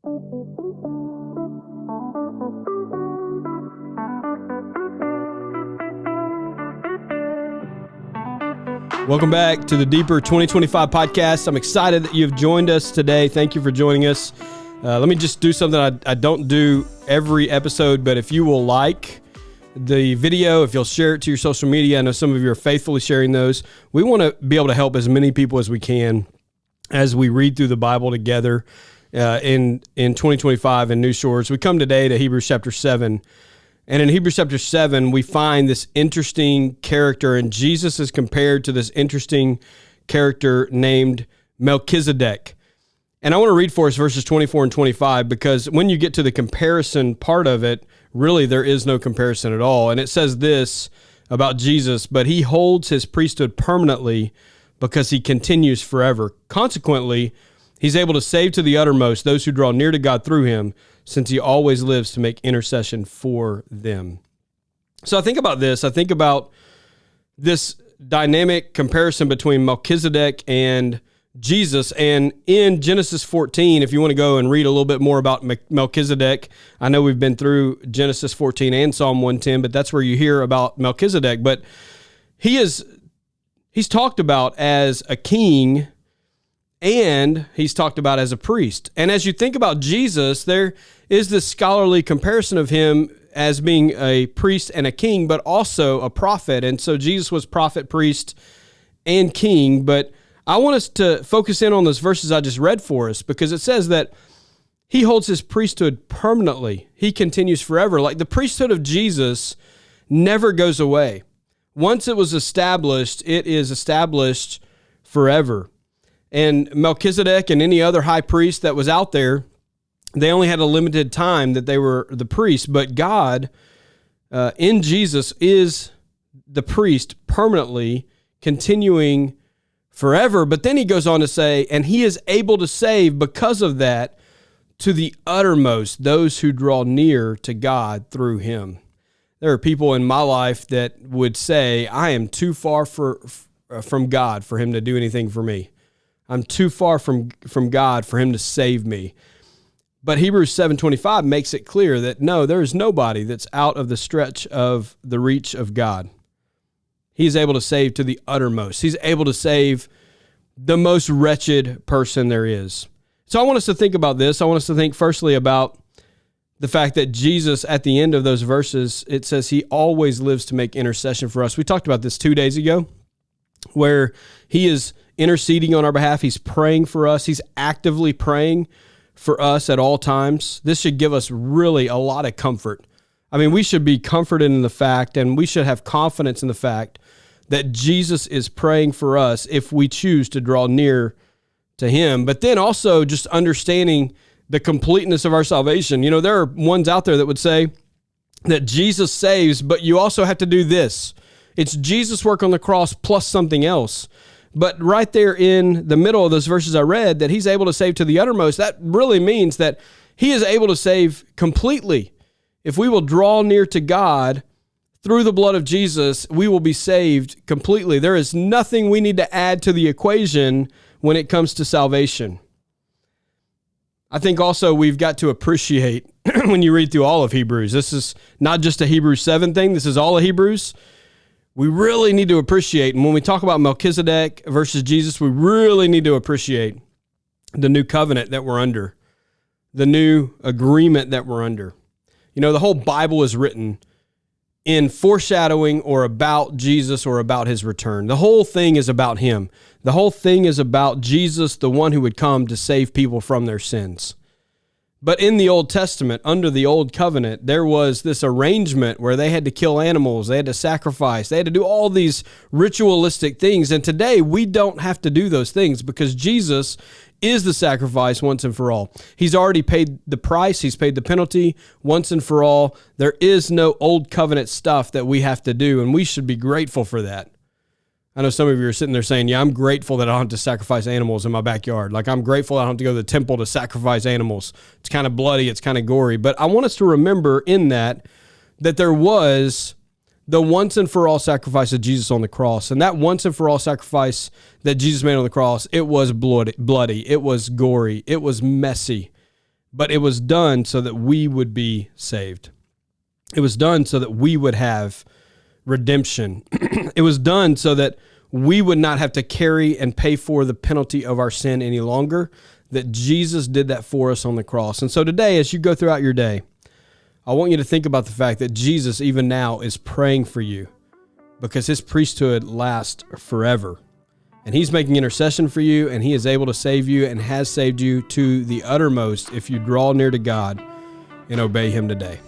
Welcome back to the Deeper 2025 podcast. I'm excited that you've joined us today. Thank you for joining us. Let me just do something I don't do every episode, but if you will like the video, if you'll share it to your social media, I know some of you are faithfully sharing those. We want to be able to help as many people as we can as we read through the Bible together in 2025 in New Shores. We come today to Hebrews chapter 7. And in Hebrews chapter 7, we find this interesting character, and Jesus is compared to this interesting character named Melchizedek. And I want to read for us verses 24 and 25, because when you get to the comparison part of it, really there is no comparison at all. And it says this about Jesus: but he holds his priesthood permanently because he continues forever. Consequently, he's able to save to the uttermost those who draw near to God through him, since he always lives to make intercession for them. So I think about this. I think about this dynamic comparison between Melchizedek and Jesus. And in Genesis 14, if you want to go and read a little bit more about Melchizedek, I know we've been through Genesis 14 and Psalm 110, but that's where you hear about Melchizedek. But he's talked about as a king, and he's talked about as a priest. And as you think about Jesus, there is this scholarly comparison of him as being a priest and a king, but also a prophet. And so Jesus was prophet, priest, and king. But I want us to focus in on those verses I just read for us, because it says that he holds his priesthood permanently. He continues forever. Like the priesthood of Jesus never goes away. Once it was established, it is established forever. And Melchizedek and any other high priest that was out there, they only had a limited time that they were the priest. But God, in Jesus, is the priest permanently, continuing forever. But then he goes on to say, and he is able to save because of that to the uttermost those who draw near to God through him. There are people in my life that would say, I am too far from God for him to do anything for me. I'm too far from God for him to save me. But Hebrews 7:25 makes it clear that no, there is nobody that's out of the stretch of the reach of God. He's able to save to the uttermost. He's able to save the most wretched person there is. So I want us to think about this. I want us to think firstly about the fact that Jesus, at the end of those verses, it says he always lives to make intercession for us. We talked about this 2 days ago, where he is interceding on our behalf. He's praying for us. He's actively praying for us at all times. This should give us really a lot of comfort. I mean, we should be comforted in the fact, and we should have confidence in the fact that Jesus is praying for us if we choose to draw near to him. But then also just understanding the completeness of our salvation. You know, there are ones out there that would say that Jesus saves, but you also have to do this. It's Jesus' work on the cross plus something else. But right there in the middle of those verses I read, that he's able to save to the uttermost, that really means that he is able to save completely. If we will draw near to God through the blood of Jesus, we will be saved completely. There is nothing we need to add to the equation when it comes to salvation. I think also we've got to appreciate when you read through all of Hebrews, this is not just a Hebrews 7 thing, this is all of Hebrews. We really need to appreciate, and when we talk about Melchizedek versus Jesus, we really need to appreciate the new covenant that we're under, the new agreement that we're under. You know, the whole Bible is written in foreshadowing or about Jesus or about his return. The whole thing is about him. The whole thing is about Jesus, the one who would come to save people from their sins. But in the Old Testament, under the Old Covenant, there was this arrangement where they had to kill animals, they had to sacrifice, they had to do all these ritualistic things. And today, we don't have to do those things because Jesus is the sacrifice once and for all. He's already paid the price. He's paid the penalty once and for all. There is no Old Covenant stuff that we have to do, and we should be grateful for that. I know some of you are sitting there saying, yeah, I'm grateful that I don't have to sacrifice animals in my backyard. Like, I'm grateful I don't have to go to the temple to sacrifice animals. It's kind of bloody. It's kind of gory. But I want us to remember in that there was the once and for all sacrifice of Jesus on the cross. And that once and for all sacrifice that Jesus made on the cross, it was bloody. It was gory. It was messy. but it was done so that we would be saved. It was done so that we would have redemption. It was done so that we would not have to carry and pay for the penalty of our sin any longer, that Jesus did that for us on the cross. And so today, as you go throughout your day, I want you to think about the fact that Jesus, even now, is praying for you because his priesthood lasts forever. And he's making intercession for you, and he is able to save you and has saved you to the uttermost if you draw near to God and obey him today.